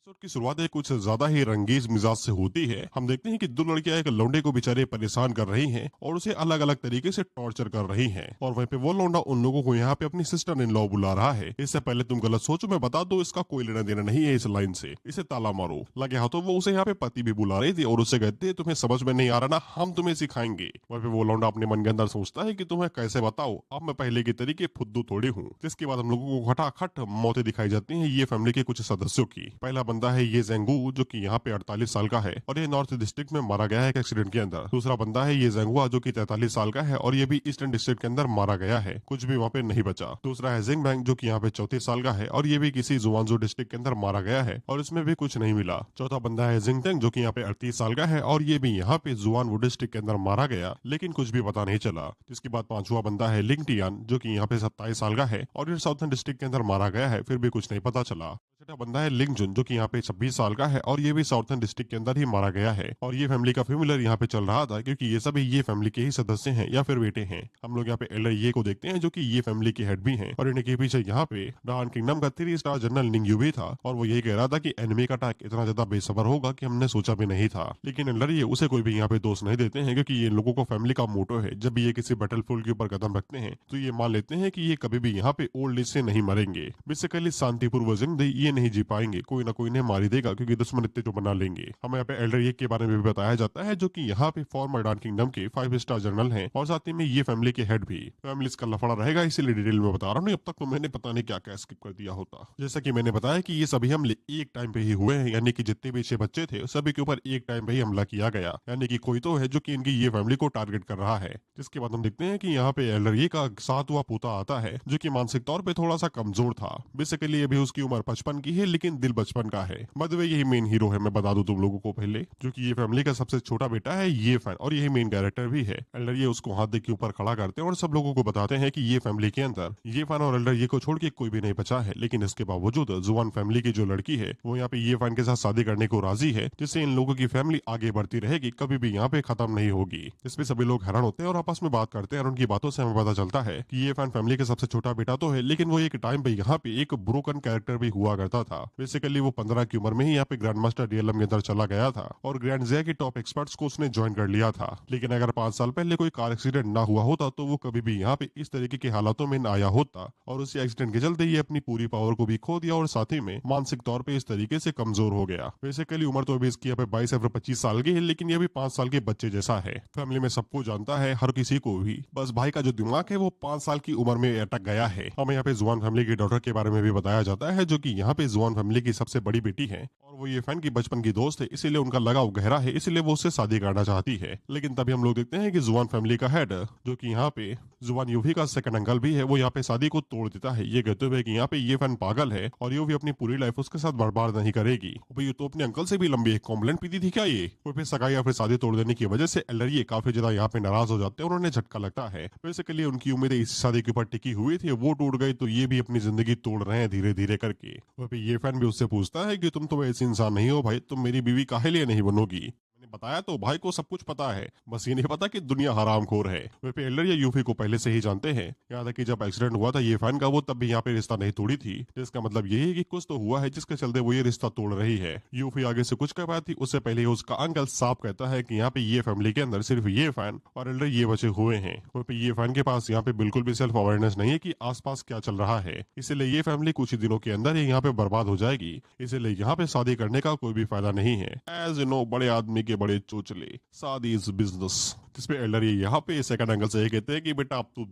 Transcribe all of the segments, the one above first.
Episode की शुरुआत है कुछ ज्यादा ही रंगीज मिजाज से होती है। हम देखते हैं कि दो लड़कियां एक लौंडे को बेचारे परेशान कर रही हैं और उसे अलग अलग तरीके से टॉर्चर कर रही हैं। और वहीं पे वो लौंडा उन लोगों को यहाँ पे अपनी सिस्टर इन लॉ बुला रहा है। इससे पहले तुम गलत सोचो, मैं बता दो इसका कोई लेना देना नहीं है इस लाइन से, इसे ताला मारो। लगे हाथों वो उसे यहाँ पे पति भी बुला रही थी और उससे कहते हैं तुम्हें समझ में नहीं आ रहा ना, हम तुम्हें सिखाएंगे। वहीं पे वो लौंडा अपने मन के अंदर सोचता है कि तुम्हें कैसे बताओ, अब मैं पहले की तरीके फुद्दू थोड़ी हूँ। जिसके बाद हम लोगों को खटाखट मौतें दिखाई जाती है ये फैमिली के कुछ सदस्यों की। पहला बंदा है ये जेंगू, जो कि यहाँ पे 48 साल का है और ये नॉर्थ डिस्ट्रिक्ट में मारा गया है एक एक्सीडेंट के अंदर। दूसरा बंदा है ये जेंगुआ, जो कि 43 साल का है और ये भी ईस्टर्न डिस्ट्रिक्ट के अंदर मारा गया है, कुछ भी वहाँ पे नहीं बचा। दूसरा है जिंग बैंग, जो कि यहाँ पे 34 साल का है और ये भी किसी जुआनजू डिस्ट्रिक्ट के अंदर मारा गया है और इसमें भी कुछ नहीं मिला। चौथा बंदा है जिंग टेंग, जो कि यहाँ पे 38 साल का है और ये भी यहाँ पे जुआनवू डिस्ट्रिक्ट के अंदर मारा गया, लेकिन कुछ भी पता नहीं चला। जिसके बाद पांचवा बंदा है लिंग टियान, जो कि यहाँ पे 27 साल का है और ये साउथर्न डिस्ट्रिक्ट के अंदर मारा गया है, फिर भी कुछ नहीं पता चला। छठा बंदा है लिंग जुन, जो कि यहाँ पे 26 साल का है और ये भी साउथर्न डिस्ट्रिक्ट के अंदर ही मारा गया है और ये फैमिली का फेमिलर यहाँ पे चल रहा था, क्योंकि ये सभी ये फैमिली के ही सदस्य हैं या फिर बेटे हैं। हम लोग यहाँ पे एल्डर ये को देखते हैं, जो कि ये फैमिली के हेड भी हैं और इनके पीछे यहाँ पे डान किंगडम का 3 स्टार जनरल निंग यू भी था और वो यही कह रहा था कि एनिमी का अटैक इतना ज्यादा बेसबर होगा कि हमने सोचा भी नहीं था। लेकिन एल्डर ये उसे कोई भी यहाँ पे दोष नहीं देते हैं, क्योंकि ये लोगों को फैमिली का मोटो है। जब भी ये किसी बैटल फील्ड के ऊपर कदम रखते हैं तो ये मान लेते हैं कि ये कभी भी यहाँ पे ओल्ड एज से नहीं मरेंगे। बेसिकली शांतिपूर्वक जिंदगी ये नहीं जी पाएंगे, कोई ना कोई इन्हें मार ही देगा, क्योंकि दुश्मन इतने जो बना लेंगे। हमें यहाँ पे एल्डर ये के बारे में भी बताया जाता है, जो कि यहाँ पे फॉर्मर डान किंगडम के 5 स्टार जनरल हैं और साथ ही में ये फैमिली के हेड भी। फैमिली इसका लफड़ा रहेगा, इसीलिए डिटेल में बता रहा हूँ, अब तक तो मैंने पता नहीं क्या क्या स्किप कर दिया होता। जैसा कि मैंने बताया कि ये सभी हमले एक टाइम पे ही हुए हैं, यानी कि जितने भी 6 बच्चे थे सभी के ऊपर एक टाइम पे ही हमला किया गया, यानी कि कोई तो है जो कि इनकी ये फैमिली को टारगेट कर रहा है। जिसके बाद हम देखते हैं कि यहाँ पे एल्डर ये का 7वां पोता आता है, जो कि मानसिक तौर पे थोड़ा सा कमजोर था। बेसिकली अभी उसकी उम्र 55 की है, लेकिन दिल बचपन का है। बदवे यही मेन हीरो है, मैं बता दूं तुम लोगों को पहले, जो कि ये फैमिली का सबसे छोटा बेटा है ये फैन, और यही मेन कैरेक्टर भी है। एल्डर ये उसको हाथ के ऊपर खड़ा करते हैं और सब लोगों को बताते हैं कि ये फैमिली के अंदर ये फैन और एल्डर ये को छोड़ के कोई भी नहीं बचा है। लेकिन इसके बावजूद जुआन फैमिली की जो लड़की है वो यहाँ पे ये फैन के साथ शादी करने को राजी है, जिससे इन लोगों की फैमिली आगे बढ़ती रहेगी, कभी भी यहाँ पे खत्म नहीं होगी। इसमें सभी लोग हैरान होते हैं और आपस में बात करते हैं और उनकी बातों से हमें पता चलता है कि ये फैन फैमिली के सबसे छोटा बेटा तो है, लेकिन वो एक टाइम पे यहाँ पे एक ब्रोकन कैरेक्टर भी हुआ करता था। बेसिकली वो 15 की उम्र में ही यहाँ पे ग्रैंड मास्टर डीएलएम के अंदर चला गया था और ग्रैंड जिया के टॉप एक्सपर्ट्स को उसने ज्वाइन कर लिया था। लेकिन अगर 5 साल पहले कोई कार एक्सीडेंट ना हुआ होता तो वो कभी भी यहाँ पे इस तरीके के हालातों में न आया होता और उसी एक्सीडेंट के चलते ये अपनी पूरी पावर को भी खो दिया और साथ ही में मानसिक तौर पे इस तरीके से कमजोर हो गया। बेसिकली उम्र तो अभी इसकी यहाँ पे 22 या फिर 25 साल की है, लेकिन ये भी 5 साल के बच्चे जैसा है। फैमिली में सबको जानता है, हर किसी को भी, बस भाई का जो दिमाग है वो 5 साल की उम्र में अटक गया है। हमें यहाँ पे जुआन फैमिली की डॉटर के बारे में भी बताया जाता है, जो कि यहाँ पे जुआन फैमिली की सबसे बड़ी बेटी है और वो ये फैन की बचपन की दोस्त है, इसीलिए उनका लगाव गहरा है, इसलिए वो उससे शादी करना चाहती है। लेकिन तभी हम लोग देखते हैं कि जुआन फैमिली का हेड, जो कि यहाँ पे जुआन यूवी का सेकंड अंकल भी है, वो यहाँ पे शादी को तोड़ देता है, ये कहते हुए कि यहाँ पे ये फैन पागल है और यूवी अपनी पूरी लाइफ उसके साथ बर्बाद नहीं करेगी। भाई ये तो अपने अंकल से भी लंबी एक कॉम्प्लेंट पीती थी क्या ये? वो फिर सगाई या फिर शादी तोड़ देने की वजह से एल्डर ये काफी ज्यादा यहाँ पे नाराज हो जाते हैं और उन्हें झटका लगता है। बेसिकली उनकी उम्मीदें इस शादी के ऊपर टिकी हुई थी, वो टूट गई तो ये भी अपनी जिंदगी तोड़ रहे हैं धीरे धीरे करके। वह पे ये फैन भी उससे पूछता है कि तुम तो ऐसे इंसान नहीं हो भाई, तुम मेरी बीवी काहे लिए नहीं बनोगी? बताया तो भाई को सब कुछ पता है, बस ये नहीं पता कि दुनिया हरामखोर है। वे पे एल्डर या यूफी को पहले से ही जानते हैं। यहाँ तक कि जब एक्सीडेंट हुआ था ये फैन का, वो तब भी यहाँ पे रिश्ता नहीं तोड़ी थी, जिसका मतलब यही है कि कुछ तो हुआ है जिसके चलते वो ये रिश्ता तोड़ रही है। यूफी आगे से कुछ कह पाई थी उससे पहले उसका अंकल साफ कहता है कि यहाँ पे ये फैमिली के अंदर सिर्फ ये फैन और एल्डर ये बचे हुए हैं। वह पे ये फैन के पास यहाँ पे बिल्कुल भी सेल्फ अवेयरनेस नहीं है कि आसपास क्या चल रहा है, इसीलिए ये फैमिली कुछ ही दिनों के अंदर ही यहाँ पे बर्बाद हो जाएगी। इसीलिए यहाँ पे शादी करने का कोई भी फायदा नहीं है। एज यू नो, बड़े आदमी के बड़े चोचले, शादी इज बिजनेस। जिसपे एल्डर ये यहाँ पे सेकंड एंगल से ये कहते हैं कि बेटा अब तू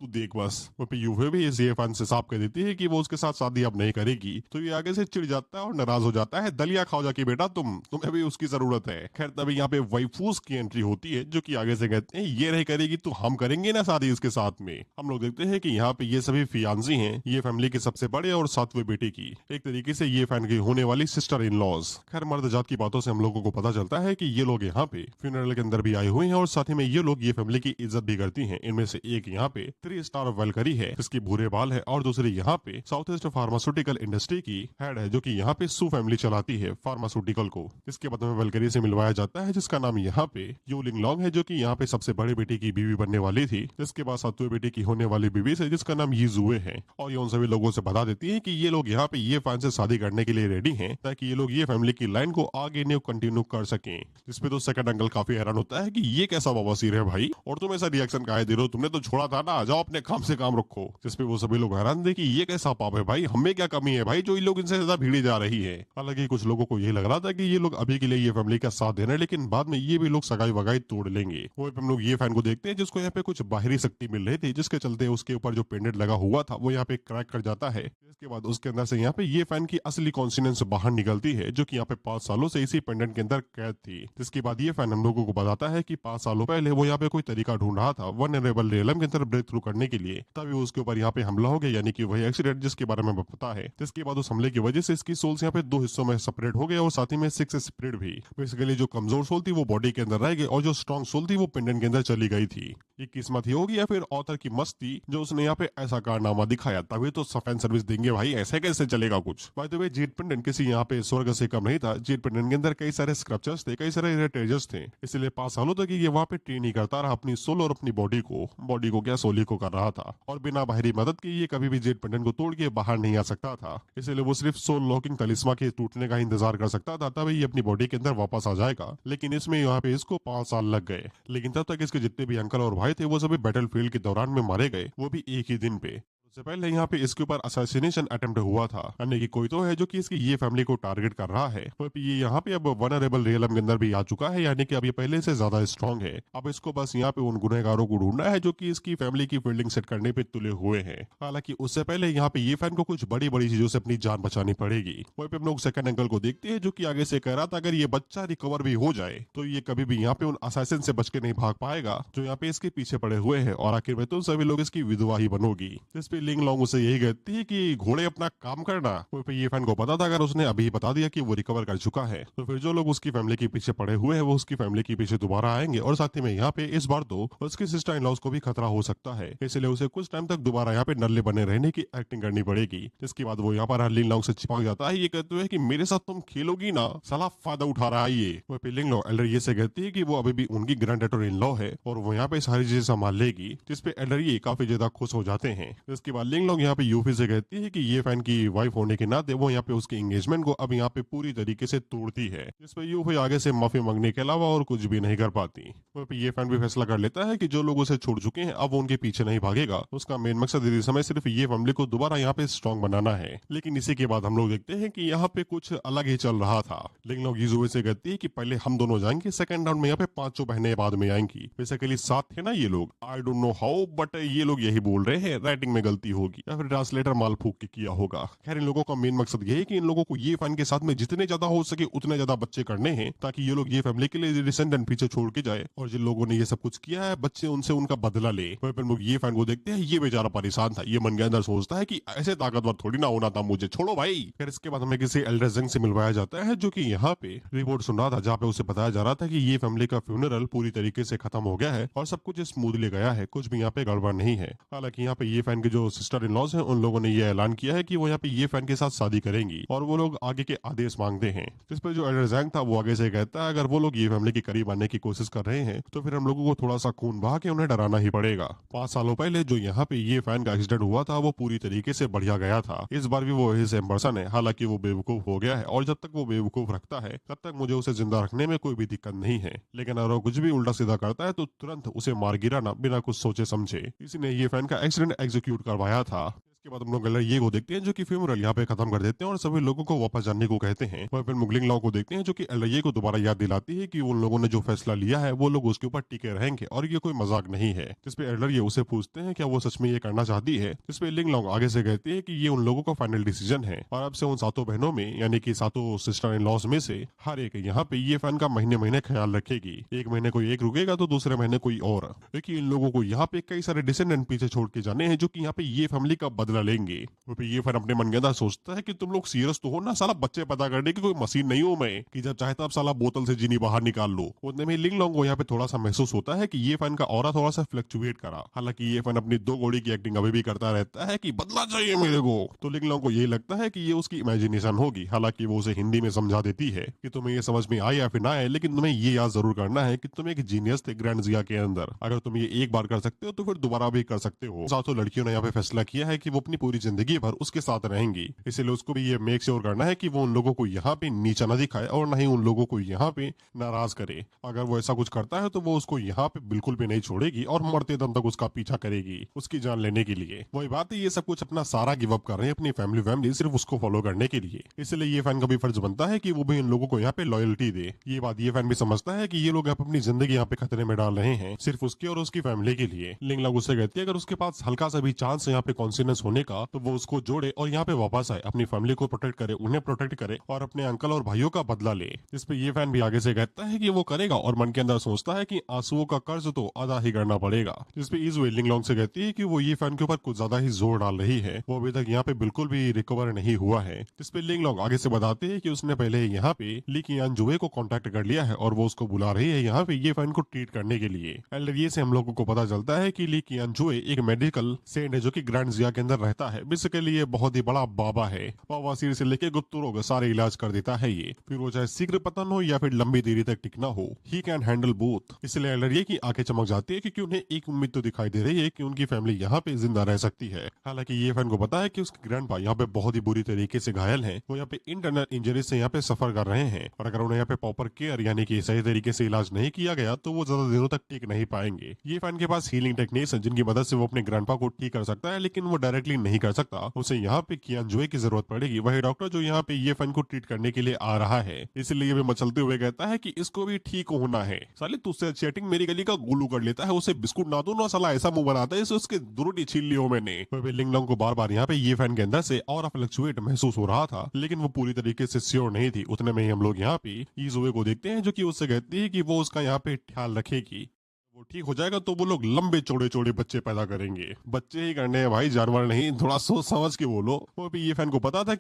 देख बस। वो पे यूवे भी इस ये फैन से साफ कह देती है कि वो उसके साथ शादी अब नहीं करेगी, तो ये आगे से चिढ़ जाता है और नाराज हो जाता है। दलिया खाओ जाके बेटा, तुम्हें भी उसकी जरूरत है। खैर तभी यहाँ पे वाइफूस की एंट्री होती है, जो कि आगे से कहते हैं ये नहीं करेगी तो हम करेंगे ना शादी इसके साथ में। हम लोग देखते हैं कि यहाँ पे ये सभी फियांसी हैं, ये फैमिली के सबसे बड़े और 7वें बेटे की, एक तरीके से ये फैन की होने वाली सिस्टर इन लॉज। खैर मर्द जात की बातों से हम लोगों को पता चलता है कि ये लोग यहाँ पे फ्यूनरल के अंदर भी आए हुए हैं और साथ ही में ये लोग ये फैमिली की इज्जत भी करती हैं। इनमें से एक यहाँ पे 3 स्टार वेलकरी है जिसकी भूरे बाल है, और दूसरी यहाँ पे साउथ ईस्ट फार्मास्यूटिकल इंडस्ट्री की हेड है जो कि यहाँ पे सू फैमिली चलाती है फार्मास्यूटिकल को। इसके बाद में वेलकरी से मिलवाया जाता है जिसका नाम यहाँ पे यू लिंग लॉन्ग है जो कि यहाँ पे सबसे बड़े बेटे की बीवी बनने वाली थी, जिसके बाद सातवें बेटे की होने वाली बीवी से जिसका नाम ये जुए है। और ये उन सभी लोगों से बता देती है कि ये लोग यहाँ पे ये फैन से शादी करने के लिए रेडी हैं ताकि ये लोग ये फैमिली की लाइन को आगे न्यू कंटिन्यू कर सकें। जिसपे तो सेकंड अंकल काफी हैरान होता है कि ये कैसा बवासीर है भाई, और तुम ऐसा रिएक्शन काहे दे रहे हो, तुमने तो छोड़ा था ना, जाओ अपने काम से काम रखो। जिसपे वो सभी लोग हैरान थे कि ये कैसा पाप है भाई, हमें क्या कमी है भाई जो ये लोग इनसे ज्यादा भीड़ी जा रही है। हालांकि कुछ लोगों को यही लग रहा था कि ये लोग अभी के लिए ये फैमिली का साथ दे रहे हैं, लेकिन बाद में ये भी लोग सगाई वगाई तोड़ लेंगे। वो हम लोग ये फैन को देखते हैं जिसको यहाँ पे कुछ बाहरी शक्ति मिल रही थी, जिसके चलते उसके ऊपर जो पेंडेंट लगा हुआ था वो यहाँ पे क्रैक कर जाता है। इसके बाद उसके अंदर से यहाँ पे ये फैन की असली कॉन्सिनेंस बाहर निकलती है जो कि यहाँ पे 5 सालों से इसी पेंडेंट के अंदर कैद थी। जिसके बाद ये फैन हम लोगों को बताता है कि 5 सालों पहले वो यहाँ पे कोई तरीका ढूंढ रहा था वनरेबल रियलम के अंदर ब्रेक थ्रू करने के लिए, तभी उसके ऊपर यहाँ पे हमला हो गया, यानी कि वही एक्सीडेंट जिसके बारे में पता है। जिसके बाद उस हमले की वजह से इसकी सोल्स यहाँ पे 2 हिस्सों में सेपरेट हो गए और साथ ही में 6 स्प्लिट भी। बेसिकली जो कमजोर सोल थी वो बॉडी के अंदर रह गई और जो स्ट्रॉन्ग सोल थी वो पेंडेंट के अंदर चली गई थी। ये किस्मत ही होगी या फिर ऑथर की मस्ती जो उसने यहाँ पे ऐसा कारनामा दिखाया, तभी तो फैन सर्विस देंगे भाई, ऐसे कैसे चलेगा कुछ। By the way jet pendant किसी यहाँ पे स्वर्ग से कम नहीं था। जेट पेंडेंट के अंदर कई सारे स्क्रप्चर्स थे, कई सारे इरेटेजर्स थे, इसलिए 5 सालों तक ये वहाँ पे ट्रेन ही करता रहा अपनी सोल और अपनी बॉडी को क्या सोली को कर रहा था, और बिना बाहरी मदद के ये कभी भी जेट पेंडेंट को तोड़ के बाहर नहीं आ सकता था। इसलिए वो सिर्फ सोल लॉकिंग तलिस्मा के टूटने का इंतजार कर सकता था, तभी ये अपनी बॉडी के अंदर वापस आ जाएगा। लेकिन इसमें यहाँ पे इसको 5 साल लग गए। लेकिन तब तक इसके जितने भी अंकल और भाई थे वो सभी बैटल फील्ड के दौरान में मारे गए, वो भी एक ही दिन पे। उससे पहले यहाँ पे इसके ऊपर असैसिनेशन अटेम्प्ट हुआ था, यानी कि कोई तो है जो कि इसकी ये फैमिली को टारगेट कर रहा है। तो ये यहाँ पे अब वनरेबल रियलम के अंदर भी आ चुका है, यानी कि अब ये पहले से ज्यादा स्ट्रांग है। अब इसको बस यहाँ पे उन गुनहगारों को ढूंढना है जो कि इसकी फैमिली की फील्डिंग सेट करने पे तुले हुए हैं। हालांकि उससे पहले यहाँ पे ये फैन को कुछ बड़ी बड़ी चीजों से अपनी जान बचानी पड़ेगी। वहीं पे हम लोग सेकंड अंकल को देखते हैं जो कि आगे से कह रहा था अगर ये बच्चा रिकवर भी हो जाए तो ये कभी भी यहाँ पे उन असैसिन से बच के नहीं भाग पाएगा जो यहाँ पे इसके पीछे पड़े हुए हैं, और आखिर में तो सभी लोग इसकी विधवा ही बनोगी। जिस पे लिंग लॉन्ग उसे यही कहती है कि घोड़े अपना काम करना। तो ये फैन को पता था अगर उसने अभी बता दिया कि वो रिकवर कर चुका है तो फिर जो लोग उसकी फैमिली के पीछे पड़े हुए हैं वो उसकी फैमिली के पीछे दोबारा आएंगे, और साथ ही में यहाँ पे इस बार तो उसकी सिस्टर इन लॉज को भी खतरा हो सकता है, इसलिए उसे कुछ टाइम तक दोबारा यहाँ पे नल्ले बने रहने की एक्टिंग करनी पड़ेगी। जिसके बाद वो यहाँ पर लिंग लॉन्ग से चिपक जाता है, ये कहते हुए कि मेरे साथ तुम खेलोगी ना, साला फायदा उठा रहा है ये। वो लिंग लॉन्ग एल्डर ये से कहती है कि वो अभी भी उनकी ग्रैंड डॉटर इन लॉ है और वो यहाँ पे सारी चीजें संभाल लेगी, जिसपे एल्डर ये काफी ज्यादा खुश हो जाते हैं। इसके बाद लिंग लॉन्ग यहाँ पे यूफी से कहती है कि ये फैन की वाइफ होने के नाते वो यहाँ पे उसके एंगेजमेंट को अब यहाँ पे पूरी तरीके से तोड़ती है, जिसपे यूफी आगे से माफी मांगने के अलावा और कुछ भी नहीं कर पाती। ये फैन भी फैसला कर लेता है कि जो लोग उसे छोड़ चुके हैं अब वो उनके पीछे नहीं भागेगा, उसका मेन मकसद इस समय सिर्फ ये फैमिली को दोबारा यहाँ पे स्ट्रॉन्ग बनाना है। लेकिन इसी के बाद हम लोग देखते हैं कि यहाँ पे कुछ अलग ही चल रहा था। लिंग लॉन्ग यूजुए से कहती है कि पहले हम दोनों जाएंगे, सेकंड राउंड में यहाँ पे 5 बहनें बाद में आएंगी। बेसिकली साथ थे ना ये लोग, I don't know how but ये लोग यही बोल रहे हैं, राइटिंग में गलती होगी या फिर ट्रांसलेटर माल फूक के किया होगा। खैर इन लोगों का मेन मकसद ये है कि इन लोगों को ये फैन के साथ में जितने ज्यादा हो सके उतने ज्यादा बच्चे करने हैं ताकि ये लोग ये फैमिली के लिए डिसेंडेंट पीछे छोड़ के जाए, और जिन लोगों ने ये सब कुछ किया है बच्चे उनसे उनका बदला ले। फिर लोग ये फैन को देखते हैं, ये बेचारा परेशान था, ये मन के अंदर सोचता है कि ऐसे ताकतवर थोड़ी ना होना था मुझे, छोड़ो भाई। फिर इसके बाद हमें किसी एल्डर जंग से मिलवाया जाता है जो कि यहाँ पे रिपोर्ट सुन रहा था, जहाँ पे उसे बताया जा रहा था कि ये फैमिली का फ्यूनरल पूरी तरीके से खत्म हो गया है और सब कुछ स्मूथली गया है, कुछ भी यहाँ पे गड़बड़ नहीं है। हालांकि यहाँ पे ये फैन के जो सिस्टर इन लॉज हैं उन लोगों ने ये ऐलान किया है कि वो यहाँ पे ये फैन के साथ शादी करेंगी और वो लोग आगे के आदेश मांगते हैं। जिस पर जो एल्डर जैंग था वो आगे से कहता है अगर वो लोग ये फैमिली के करीब आने की कोशिश कर रहे हैं तो फिर हम लोगों को थोड़ा सा खून बहा के उन्हें डराना ही पड़ेगा। 5 सालों पहले जो यहाँ पे ये फैन का एक्सीडेंट हुआ था वो पूरी तरीके से बढ़िया गया था, इस बार भी वो वही सेम पर्सन है। हालांकि वो बेवकूफ हो गया है और जब तक वो बेवकूफ रखता है तब तक मुझे उसे जिंदा रखने में कोई भी दिक्कत नहीं है, लेकिन अगर वो कुछ भी उल्टा सीधा करता है तो तुरंत उसे मार गिराना बिना कुछ सोचे समझे। इसी ने ये फैन का एक्सीडेंट एग्जीक्यूट करवाया था। इसके बाद हम लोग ये को देखते हैं जो कि फ्यूनरल यहाँ पे खत्म कर देते हैं और सभी लोगों को वापस जाने को कहते हैं। और फिर मुगलिंग लॉ को देखते हैं जो कि एल्डर को दोबारा याद दिलाती है कि उन लोगों ने जो फैसला लिया है वो लोग उसके ऊपर टिके रहेंगे और ये कोई मजाक नहीं है। जिसपे एल्डर ये उसे पूछते हैं क्या वो सच में ये करना चाहती है, जिसपे लिंग लॉन्ग आगे से कहती है कि ये उन लोगों का फाइनल डिसीजन है और अब से उन 7 बहनों में यानी कि 7 सिस्टर इन लॉज में से हर एक यहाँ पे ये फैन का महीने महीने ख्याल रखेगी। एक महीने कोई एक रुकेगा तो दूसरे महीने कोई और, क्योंकि इन लोगों को यहाँ पे कई सारे डिसेंडेंट पीछे छोड़ के जाने हैं जो कि यहाँ पे ये फैमिली का बदला बदला लेंगे। वो पे ये फैन अपने मन के अंदर सोचता है कि तुम लोग सीरियस तो हो ना, साला बच्चे पैदा करने की कोई मशीन नहीं हूं मैं कि जब चाहे तब साला बोतल से जीनी बाहर निकाल लो। उतने में लिंग लोंग को यहाँ पे थोड़ा सा महसूस होता है कि ये फैन का ऑरा थोड़ा सा फ्लक्चुएट करा। हालांकि ये फैन अपनी दो गोली की एक्टिंग अभी भी करता रहता है कि बदला चाहिए मेरे को। तो लिंग लोंग को ये लगता है कि ये उसकी इमेजिनेशन होगी। हालांकि वो उसे हिंदी में समझा देती है कि तुम्हें ये समझ में आए या फिर ना आए, लेकिन तुम्हें ये याद जरूर करना है कि तुम एक जीनियस थे ग्रैंड जिया के अंदर। अगर तुम ये एक बार कर सकते हो तो फिर दोबारा भी कर सकते हो। साथों लड़कियों ने यहाँ पे फैसला किया है कि वो अपनी पूरी जिंदगी भर उसके साथ रहेंगी, इसलिए उसको भी ये मेक श्योर करना है कि वो उन लोगों को यहाँ पे नीचा न दिखाए और न ही उन लोगों को यहाँ पे नाराज करे। अगर वो ऐसा कुछ करता है तो वो उसको यहाँ पे बिल्कुल भी नहीं छोड़ेगी और मरते दम तक उसका पीछा करेगी उसकी जान लेने के लिए। वही बात है, ये सब कुछ अपना सारा गिव अप कर रहे हैं अपनी फैमिली सिर्फ उसको फॉलो करने के लिए। इसलिए ये फैन का भी फर्ज बनता है कि वो भी इन लोगों को यहाँ पे लॉयल्टी दे। ये बात ये फैन भी समझता है कि ये लोग अपनी जिंदगी यहाँ पे खतरे में डाल रहे हैं सिर्फ उसके और उसकी फैमिली के लिए। लिंग लोग उससे कहती है अगर उसके पास हल्का सा भी चांस है यहाँ पे कॉन्सियस होने का तो वो उसको जोड़े और यहाँ पे वापस आए, अपनी फैमिली को प्रोटेक्ट करे, उन्हें प्रोटेक्ट करे और अपने अंकल और भाइयों का बदला ले। इस पे ये फैन भी आगे से कहता है कि वो करेगा और मन के अंदर सोचता है कि आंसुओं का कर्ज तो अदा ही करना पड़ेगा। जिस पे इस लिंग लोंग से कहती है कि वो ये फैन के ऊपर कुछ ज्यादा ही जोर डाल रही है, वो अभी तक यहाँ पे बिल्कुल भी रिकवर नहीं हुआ है। जिस पे लिंग लोंग आगे से बताते हैं कि उसने पहले यहाँ पे ली कियान जुए को कांटेक्ट कर लिया है और वो उसको बुला रही है यहाँ पे ये फैन को ट्रीट करने के लिए। एंड ये से हम लोगों को पता चलता है कि ली कियान जुए एक मेडिकल सेंट है जो कि ग्रैंड जिया के अंदर रहता है। बेसिकली ये बहुत ही बड़ा बाबा है, बाबा सिर से लेके गुप्त रोग सारे इलाज कर देता है ये, फिर वो चाहे शीघ्र पतन हो या फिर लंबी देरी तक टिकना हो, ही कैन हैंडल बोथ। इसलिए एल्डर की आंखें चमक जाती है क्योंकि उन्हें एक उम्मीद तो दिखाई दे रही है कि उनकी फैमिली यहाँ पे जिंदा रह सकती है। हालांकि ये फैन को पता है कि उसके ग्रैंडपा यहाँ पे बहुत ही बुरी तरीके से घायल हैं, वो यहाँ पे इंटरनल इंजरी से यहाँ पे सफर कर रहे हैं और अगर उन्हें यहाँ पे प्रॉपर केयर यानी कि सही तरीके से इलाज नहीं किया गया तो वो ज्यादा दिनों तक टिक नहीं पाएंगे। ये फैन के पास हीलिंग टेक्निक्स है जिनकी मदद से वो अपने ग्रैंडपा को ठीक कर सकता है, लेकिन वो डायरेक्टली नहीं कर सकता, उसे यहाँ पे कियान जुए की जरूरत पड़ेगी। वही डॉक्टर जो यहाँ पे ये फैन को ट्रीट करने के लिए आ रहा है। इसलिए वे मचलते हुए कहता है कि इसको भी ठीक होना है। साले तुझसे चैटिंग मेरी गली का गोलू कर लेता है, उसे बिस्कुट ना दो ना, साला ऐसा मुंह बनाता है इसे उसके दुरुटी छीन लियो मैंने। लिंग लोंग को बार बार यहाँ पे ये फैन के अंदर से और फ्लक्चुएट महसूस हो रहा था, लेकिन वो पूरी तरीके से श्योर नहीं थी। उतने में ही हम लोग यहाँ पे ईजुए को देखते हैं जो कि उससे कहती है कि वो उसका यहाँ पे ख्याल रखेगी, वो ठीक हो जाएगा तो वो लोग लंबे चौड़े चौड़े बच्चे पैदा करेंगे। बच्चे ही करने हैं भाई, जानवर नहीं, थोड़ा सोच समझ के बोलो। वो भी ये फैन को पता था